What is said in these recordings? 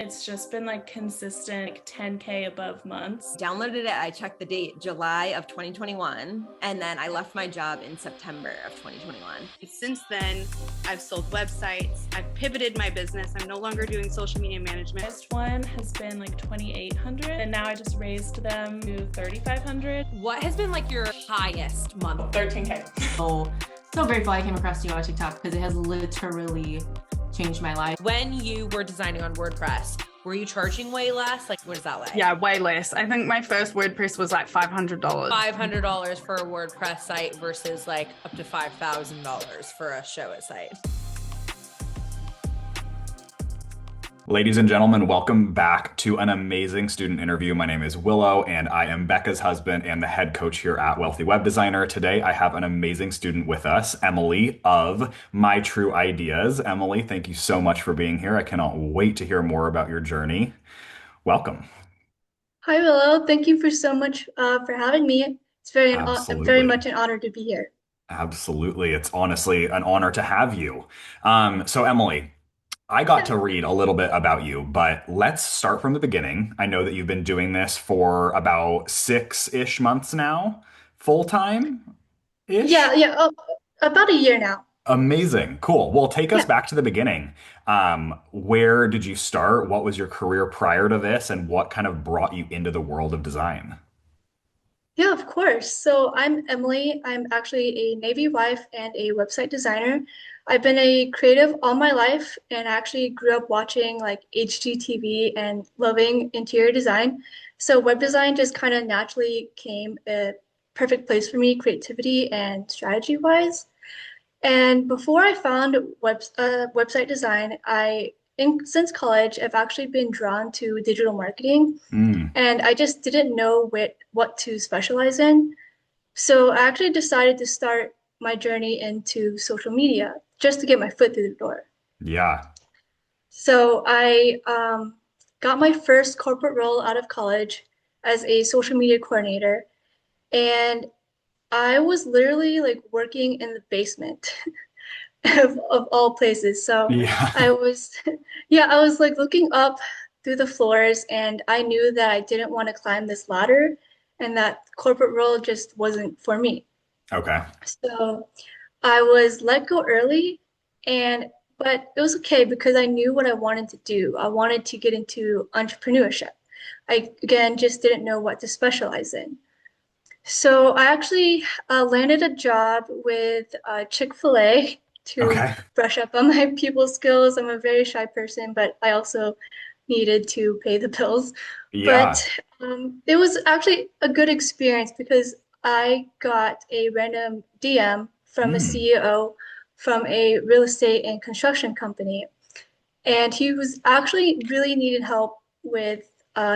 It's just been like consistent, like 10K above months. Downloaded it, I checked the date, July of 2021, and then I left my job in September of 2021. Since then, I've sold websites, I've pivoted my business, I'm no longer doing social media management. First one has been like 2,800, and now I just raised them to 3,500. What has been like your highest month? 13K. So grateful I came across you on TikTok because it has literally changed my life. When you were designing on WordPress, were you charging way less? Like, what is that like? Yeah, way less. I think my first WordPress was like $500. $500 for a WordPress site versus like up to $5,000 for a Showit site. Ladies and gentlemen, welcome back to an amazing student interview. My name is Willow, and I am Becca's husband and the head coach here at Wealthy Web Designer. Today, I have an amazing student with us, Emily of My True Ideas. Emily, thank you so much for being here. I cannot wait to hear more about your journey. Welcome. Hi, Willow. Thank you so much for having me. It's very much an honor to be here. Absolutely. It's honestly an honor to have you. So Emily, I got to read a little bit about you, but let's start from the beginning. I know that you've been doing this for about 6-ish months now, full-time-ish? Yeah, about a year now. Amazing. Cool. Well, take us back to the beginning. Where did you start? What was your career prior to this? And what kind of brought you into the world of design? Yeah, of course. So I'm Emily. I'm actually a Navy wife and a website designer. I've been a creative all my life and actually grew up watching like HGTV and loving interior design. So web design just kind of naturally came a perfect place for me, creativity and strategy wise. And before I found website design, since college, I've actually been drawn to digital marketing, and I just didn't know what to specialize in. So I actually decided to start my journey into social media just to get my foot through the door. Yeah. So I got my first corporate role out of college as a social media coordinator, and I was literally like working in the basement of all places. So Yeah. I was, yeah, I was like looking up through the floors, and I knew that I didn't want to climb this ladder and that corporate role just wasn't for me. Okay. So I was let go early, but it was okay because I knew what I wanted to do. I wanted to get into entrepreneurship. I, again, just didn't know what to specialize in. So I actually landed a job with Chick-fil-A to Okay. brush up on my people skills. I'm a very shy person, but I also needed to pay the bills. Yeah. But it was actually a good experience because I got a random DM from a CEO from a real estate and construction company. And he was actually really needed help with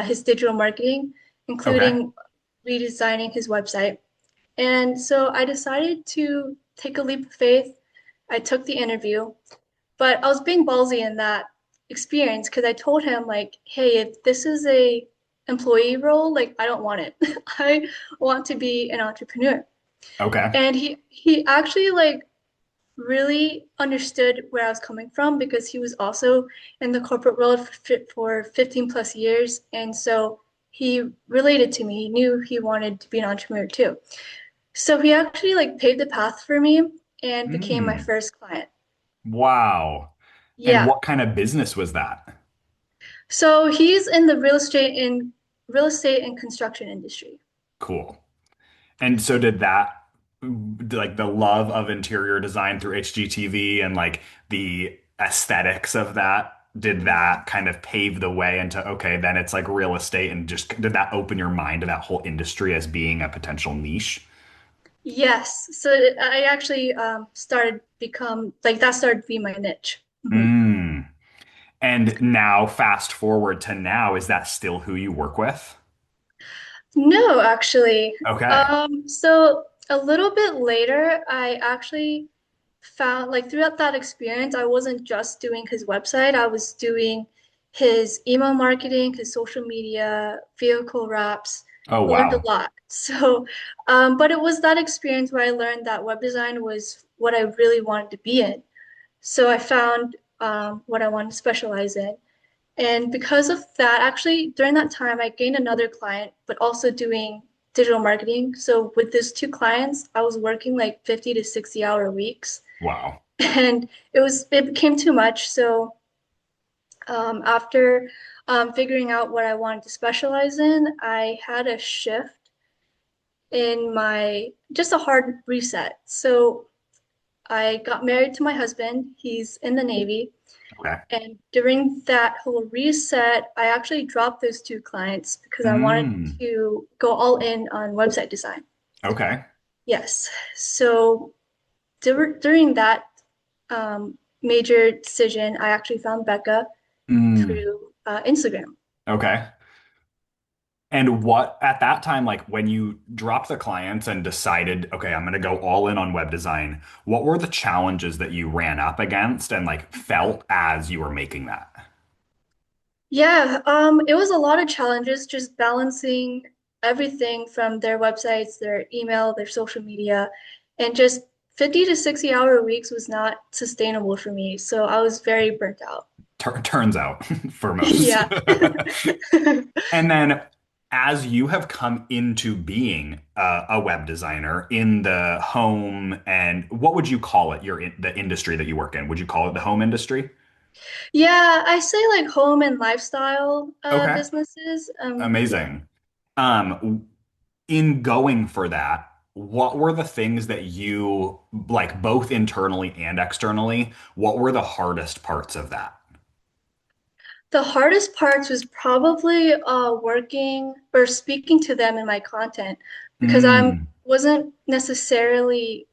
his digital marketing, including redesigning his website. And so I decided to take a leap of faith. I took the interview, but I was being ballsy in that experience because I told him like, hey, if this is a employee role, like I don't want it. I want to be an entrepreneur. Okay. And he actually like really understood where I was coming from because he was also in the corporate world for 15 plus years. And so he related to me. He knew he wanted to be an entrepreneur too. So he actually like paved the path for me and became my first client. Wow. And Yeah. what kind of business was that? So he's in the real estate and construction industry. Cool. And so did that, like the love of interior design through HGTV and like the aesthetics of that, did that kind of pave the way into, okay, then it's like real estate, and just did that open your mind to that whole industry as being a potential niche? Yes. So I actually that started to be my niche. Mhm. Mm. And now fast forward to now, is that still who you work with? No, actually. Okay. So a little bit later, I actually found like throughout that experience, I wasn't just doing his website, I was doing his email marketing, his social media, vehicle wraps, Oh, learned a wow. lot. So, but it was that experience where I learned that web design was what I really wanted to be in. So I found what I wanted to specialize in. And because of that, actually, during that time, I gained another client, but also doing digital marketing. So with these two clients, I was working like 50 to 60-hour weeks, Wow. and it became too much. So after figuring out what I wanted to specialize in, I had a shift in my just a hard reset. So I got married to my husband. He's in the Navy. Okay. And during that whole reset, I actually dropped those two clients because I wanted Mm. to go all in on website design. Okay. Yes. So during that major decision, I actually found Becca Mm. through Instagram. Okay. And what at that time, like when you dropped the clients and decided, okay, I'm going to go all in on web design, what were the challenges that you ran up against and like felt as you were making that? Yeah, it was a lot of challenges just balancing everything from their websites, their email, their social media, and just 50 to 60-hour weeks was not sustainable for me. So I was very burnt out. Turns out for most. Yeah. And then as you have come into being a web designer in the home and what would you call it, the industry that you work in? Would you call it the home industry? Yeah, I say like home and lifestyle Okay. businesses. Yeah. Amazing. Um, in going for that, what were the things that you like both internally and externally? What were the hardest parts of that? The hardest parts was probably working or speaking to them in my content because Mm, wasn't necessarily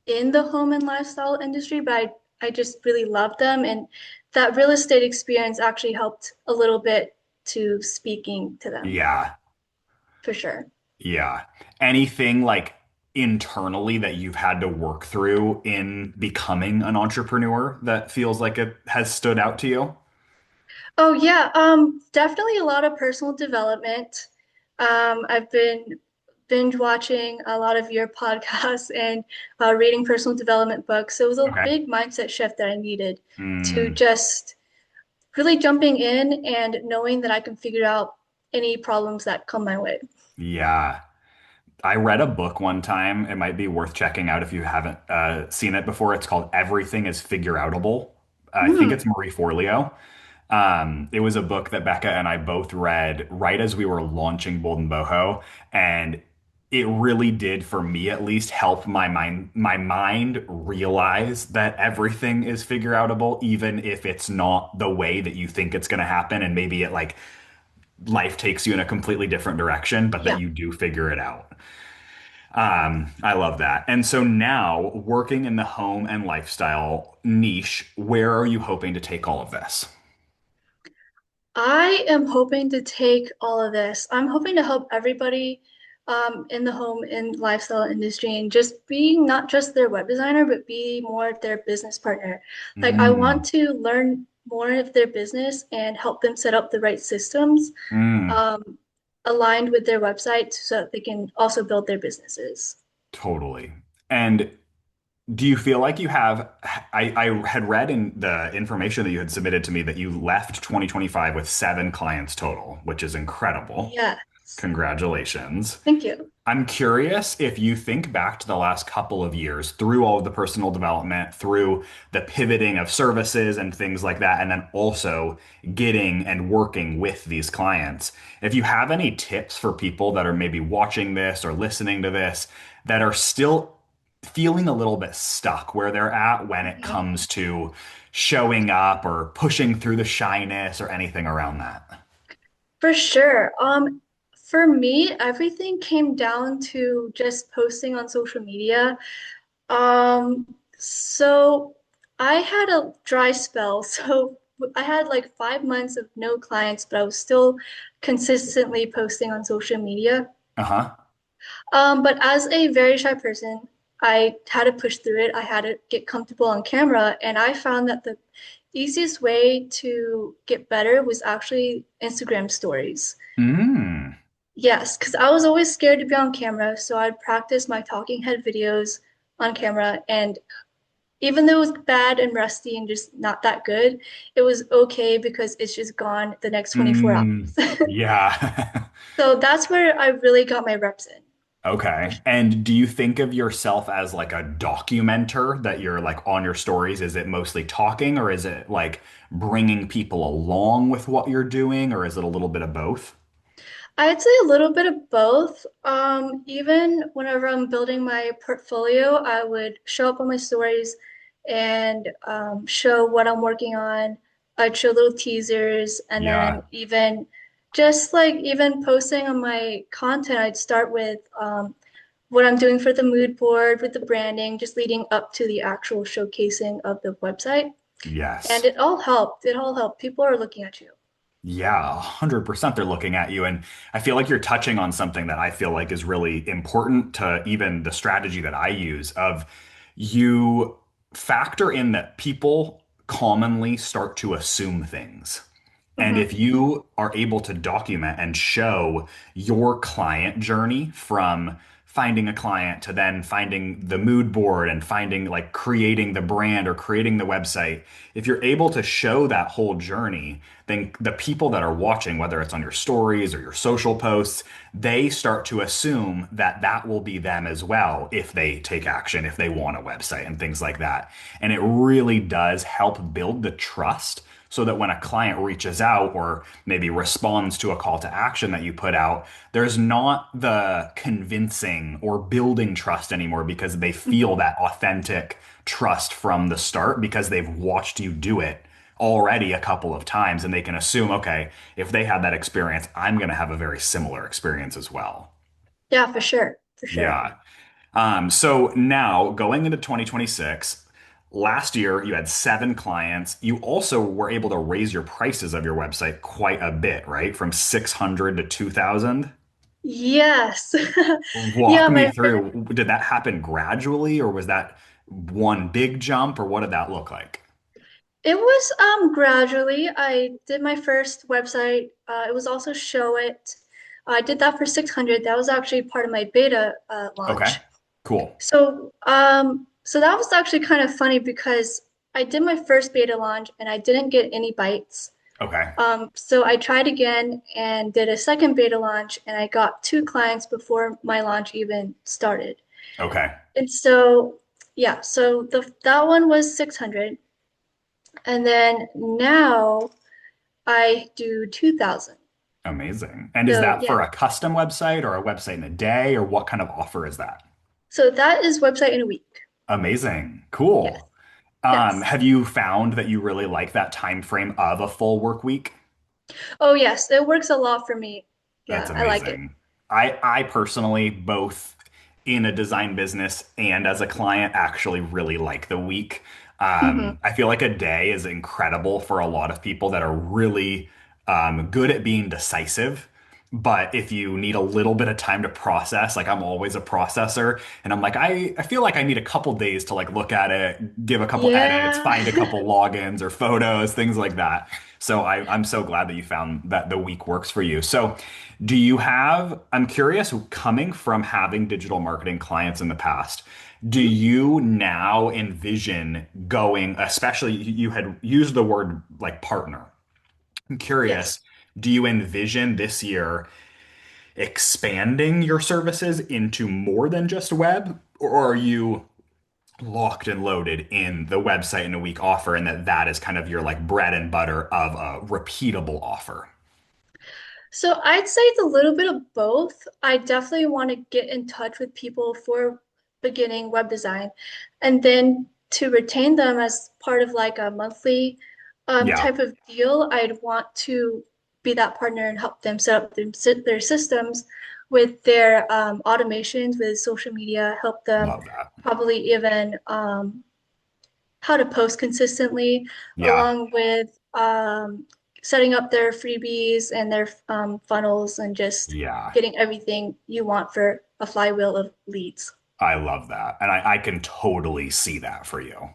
in the home and lifestyle industry, but I just really loved them. And that real estate experience actually helped a little bit to speaking to them yeah, for sure. yeah. Anything like internally that you've had to work through in becoming an entrepreneur that feels like it has stood out to you? Oh yeah, definitely a lot of personal development. I've been binge watching a lot of your podcasts and reading personal development books. So it was a Okay. big mindset shift that I needed to Mm, just really jumping in and knowing that I can figure out any problems that come my way. yeah. I read a book one time. It might be worth checking out if you haven't seen it before. It's called Everything is Figure Outable. I think Hmm. it's Marie Forleo. It was a book that Becca and I both read right as we were launching Bold and Boho, and it really did, for me at least, help my mind realize that everything is figure outable, even if it's not the way that you think it's going to happen, and maybe it like life takes you in a completely different direction, but that Yeah. you do figure it out. I love that. And so now, working in the home and lifestyle niche, where are you hoping to take all of this? I am hoping to take all of this. I'm hoping to help everybody in the home and lifestyle industry and just being not just their web designer, but be more their business partner. Like, I want Mm, to learn more of their business and help them set up the right systems mm, um, aligned with their website so that they can also build their businesses. totally. And do you feel like you have? I had read in the information that you had submitted to me that you left 2025 with 7 clients total, which is incredible. Yes. Congratulations. Thank you. I'm curious if you think back to the last couple of years through all of the personal development, through the pivoting of services and things like that, and then also getting and working with these clients. If you have any tips for people that are maybe watching this or listening to this that are still feeling a little bit stuck where they're at when it Mhm. comes to showing up or pushing through the shyness or anything around that. For sure. For me, everything came down to just posting on social media. So I had a dry spell. So I had like 5 months of no clients, but I was still consistently posting on social media. Uh-huh. But as a very shy person, I had to push through it. I had to get comfortable on camera, and I found that the easiest way to get better was actually Instagram stories. Mm. Yes, because I was always scared to be on camera, so I'd practice my talking head videos on camera, and even though it was bad and rusty and just not that good, it was okay because it's just gone the next 24 Mm, hours. yeah. So that's where I really got my reps in. For Okay. sure. And do you think of yourself as like a documenter that you're like on your stories? Is it mostly talking or is it like bringing people along with what you're doing or is it a little bit of both? I'd say a little bit of both. Even whenever I'm building my portfolio, I would show up on my stories and show what I'm working on. I'd show little teasers, and then Yeah. even just like even posting on my content, I'd start with what I'm doing for the mood board, with the branding, just leading up to the actual showcasing of the website. And Yes. it all helped. It all helped. People are looking at you. Yeah, 100% they're looking at you. And I feel like you're touching on something that I feel like is really important to even the strategy that I use of you factor in that people commonly start to assume things. And if Hmm. you are able to document and show your client journey from finding a client to then finding the mood board and finding like creating the brand or creating the website, if you're able to show that whole journey, then the people that are watching, whether it's on your stories or your social posts, they start to assume that that will be them as well if they take action, if they want a website and things like that. And it really does help build the trust so that when a client reaches out or maybe responds to a call to action that you put out, there's not the convincing or building trust anymore because they feel Hmm. that authentic trust from the start because they've watched you do it already a couple of times and they can assume, okay, if they had that experience, I'm going to have a very similar experience as well. Yeah, for sure. For sure. Yeah. So now going into 2026, last year you had 7 clients. You also were able to raise your prices of your website quite a bit, right? From 600 to 2,000. Yes. Yeah, Walk me my first, through. Did that happen gradually or was that one big jump or what did that look like? it was gradually. I did my first website. It was also Show It. I did that for 600. That was actually part of my beta Okay, launch. cool. So that was actually kind of funny because I did my first beta launch and I didn't get any bites. Okay, So I tried again and did a second beta launch, and I got 2 clients before my launch even started. okay. And so, yeah, so that one was 600, and then now I do 2,000. Amazing. And is So that yeah, for a custom website or a website in a day or what kind of offer is that? so that is website in a week. Amazing. Yes, Cool. yes. Have you found that you really like that time frame of a full work week? Oh yes, it works a lot for me. That's Yeah, I like it. amazing. I personally, both in a design business and as a client, actually really like the week. Hmm. I feel like a day is incredible for a lot of people that are really good at being decisive. But if you need a little bit of time to process, like I'm always a processor, and I'm like, I feel like I need a couple days to like look at it, give a couple edits, Yeah. find a couple logins or photos, things like that. So I'm so glad that you found that the week works for you. So do you have, I'm curious, coming from having digital marketing clients in the past, do you now envision going, especially you had used the word like partner. I'm Yes. curious, do you envision this year expanding your services into more than just web, or are you locked and loaded in the website in a week offer and that is kind of your like bread and butter of a repeatable offer? So I'd say it's a little bit of both. I definitely want to get in touch with people for beginning web design, and then to retain them as part of like a monthly Yeah. type of deal, I'd want to be that partner and help them set up their systems with their automations with social media, help them Love that. probably even how to post consistently, Yeah. along with setting up their freebies and their funnels and just Yeah. getting everything you want for a flywheel of leads. I love that. And I can totally see that for you.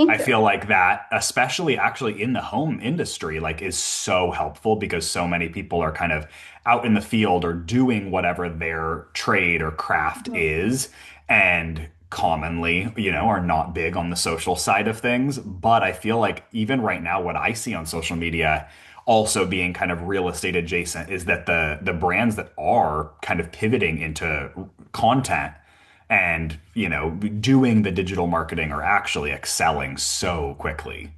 I Thank you. feel like that, especially actually in the home industry, like is so helpful because so many people are kind of out in the field or doing whatever their trade or craft Mhm. is. And commonly, are not big on the social side of things. But I feel like even right now, what I see on social media also being kind of real estate adjacent is that the brands that are kind of pivoting into content and, doing the digital marketing are actually excelling so quickly.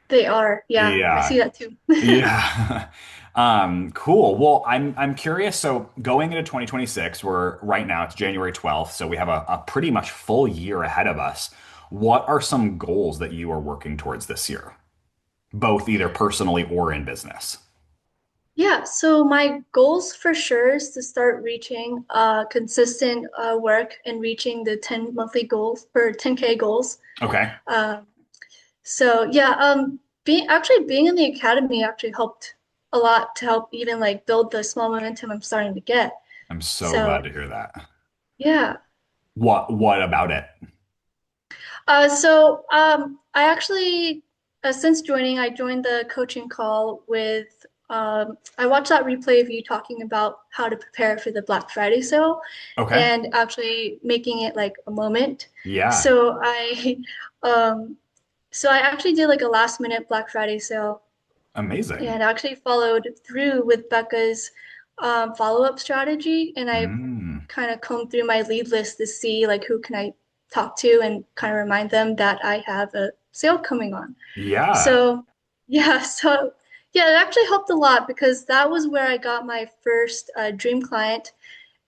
They are. Yeah, I Yeah. see that too. Yeah. Cool. Well, I'm curious. So going into 2026, we're right now it's January 12th, so we have a pretty much full year ahead of us. What are some goals that you are working towards this year, both either personally or in business? Yeah, so my goals for sure is to start reaching consistent work and reaching the 10 monthly goals or 10K goals. Okay. Um, so yeah, being in the academy actually helped a lot to help even like build the small momentum I'm starting to get. I'm so glad So to hear that. yeah. What about it? I actually, since joining, I joined the coaching call with, I watched that replay of you talking about how to prepare for the Black Friday sale Okay. and actually making it like a moment. Yeah. So I, um, so I actually did like a last minute Black Friday sale Amazing. and actually followed through with Becca's follow-up strategy. And I Mm. kind of combed through my lead list to see like who can I talk to and kind of remind them that I have a sale coming on. Yeah. So yeah, so yeah, it actually helped a lot because that was where I got my first dream client.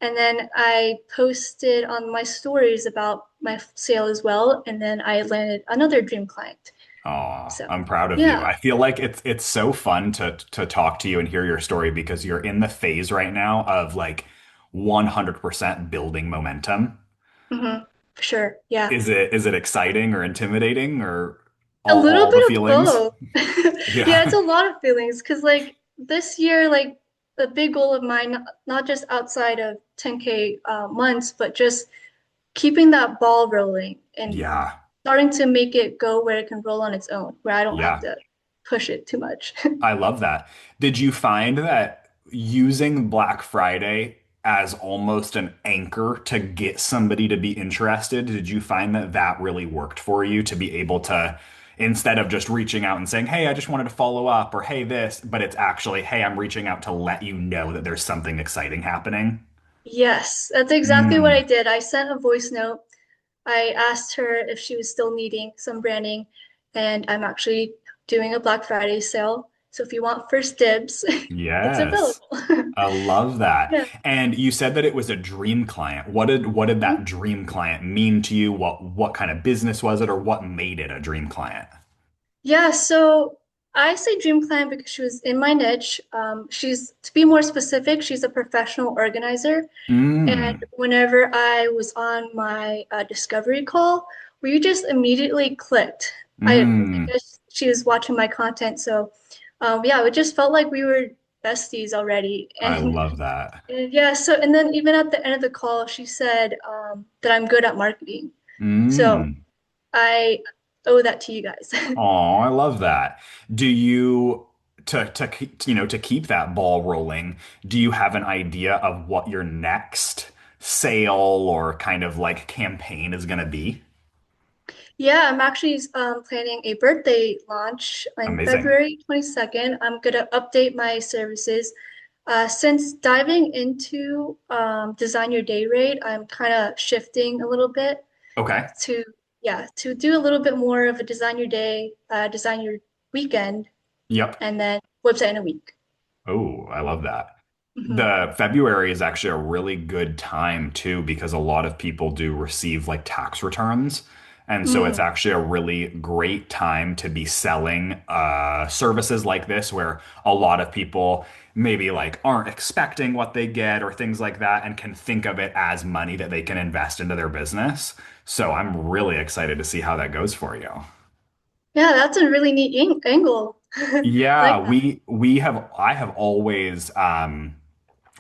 And then I posted on my stories about my sale as well. And then I landed another dream client. Oh, So I'm proud of you. yeah. I feel like it's so fun to talk to you and hear your story because you're in the phase right now of like 100% building momentum. For sure. Yeah. Is it exciting or intimidating or A little all the bit of feelings? both. Yeah, it's Yeah. a lot of feelings because like this year, like the big goal of mine, not just outside of 10K months, but just keeping that ball rolling and Yeah. starting to make it go where it can roll on its own, where I don't have Yeah. to push it too much. I love that. Did you find that using Black Friday as almost an anchor to get somebody to be interested, did you find that that really worked for you to be able to, instead of just reaching out and saying, "Hey, I just wanted to follow up," or "Hey, this," but it's actually, "Hey, I'm reaching out to let you know that there's something exciting happening"? Yes, that's exactly what I Mm, did. I sent a voice note. I asked her if she was still needing some branding, and I'm actually doing a Black Friday sale. So if you want first dibs, it's yes. available. I love that. Yeah. And you said that it was a dream client. What did that dream client mean to you? What kind of business was it, or what made it a dream client? Yeah, so I say dream client because she was in my niche. To be more specific, she's a professional organizer. And Mm, whenever I was on my discovery call, we just immediately clicked. I mm. guess she was watching my content, so yeah, it just felt like we were besties already. I love that. And yeah, so and then even at the end of the call, she said that I'm good at marketing. So Mm. I owe that to you guys. Oh, I love that. Do you to keep that ball rolling, do you have an idea of what your next sale or kind of like campaign is going to be? Yeah, I'm actually planning a birthday launch on Amazing. February 22nd. I'm gonna update my services. Since diving into Design Your Day rate, I'm kind of shifting a little bit Okay. to, yeah, to do a little bit more of a Design Your Day, Design Your Weekend, Yep. and then website in a week. Oh, I love that. Mhm. The February is actually a really good time too because a lot of people do receive like tax returns. And so it's Mm, actually a really great time to be selling services like this where a lot of people maybe like aren't expecting what they get or things like that and can think of it as money that they can invest into their business. So I'm really excited to see how that goes for you. yeah, that's a really neat angle. I Yeah, like that. we have I have always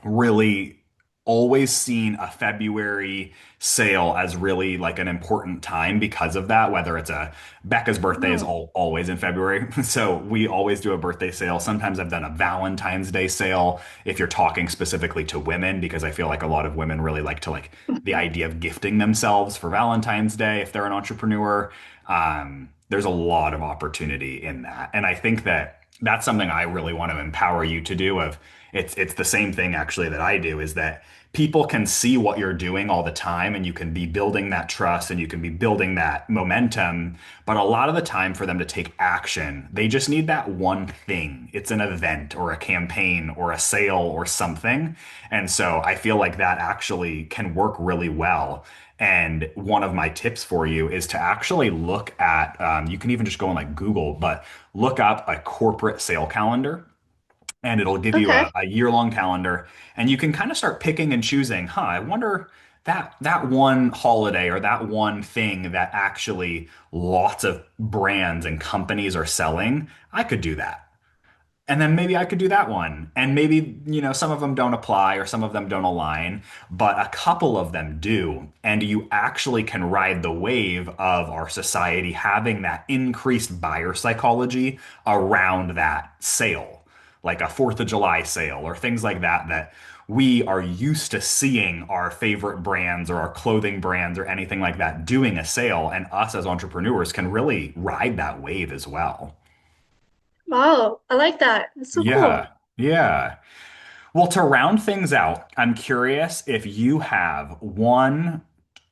really always seen a February sale as really like an important time because of that, whether it's a Becca's birthday is Oh, always in February. So we always do a birthday sale. Sometimes I've done a Valentine's Day sale if you're talking specifically to women, because I feel like a lot of women really like to like the idea of gifting themselves for Valentine's Day if they're an entrepreneur. There's a lot of opportunity in that. And I think that that's something I really want to empower you to do of it's the same thing actually that I do is that people can see what you're doing all the time and you can be building that trust and you can be building that momentum. But a lot of the time for them to take action, they just need that one thing. It's an event or a campaign or a sale or something. And so I feel like that actually can work really well. And one of my tips for you is to actually look at, you can even just go on like Google, but look up a corporate sale calendar and it'll give you okay. a year-long calendar and you can kind of start picking and choosing, I wonder that one holiday or that one thing that actually lots of brands and companies are selling, I could do that. And then maybe I could do that one. And maybe, some of them don't apply or some of them don't align, but a couple of them do. And you actually can ride the wave of our society having that increased buyer psychology around that sale, like a 4th of July sale or things like that, that we are used to seeing our favorite brands or our clothing brands or anything like that doing a sale. And us as entrepreneurs can really ride that wave as well. Wow, I like that. That's so Yeah. cool. Yeah. Well, to round things out, I'm curious if you have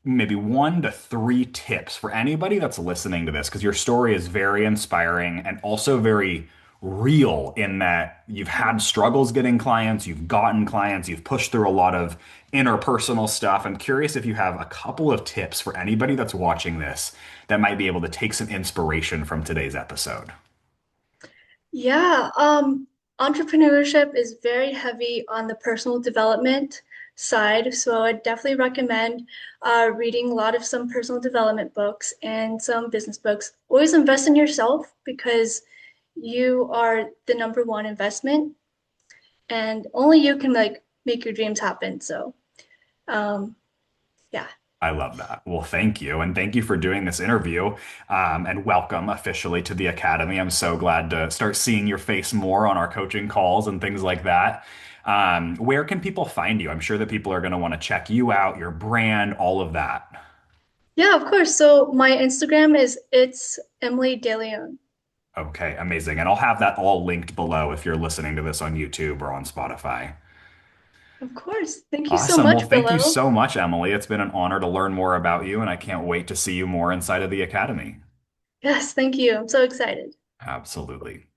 maybe 1 to 3 tips for anybody that's listening to this, because your story is very inspiring and also very real in that you've had struggles getting clients, you've gotten clients, you've pushed through a lot of interpersonal stuff. I'm curious if you have a couple of tips for anybody that's watching this that might be able to take some inspiration from today's episode. Yeah, entrepreneurship is very heavy on the personal development side, so I definitely recommend reading a lot of some personal development books and some business books. Always invest in yourself because you are the number one investment, and only you can like make your dreams happen. So, um, yeah. I love that. Well, thank you. And thank you for doing this interview. And welcome officially to the Academy. I'm so glad to start seeing your face more on our coaching calls and things like that. Where can people find you? I'm sure that people are going to want to check you out, your brand, all of that. Yeah, of course. So my Instagram is it's Emily DeLeon. Okay, amazing. And I'll have that all linked below if you're listening to this on YouTube or on Spotify. Of course. Thank you so Awesome. Well, much, thank you Willow. so much, Emily. It's been an honor to learn more about you, and I can't wait to see you more inside of the Academy. Yes, thank you. I'm so excited. Absolutely.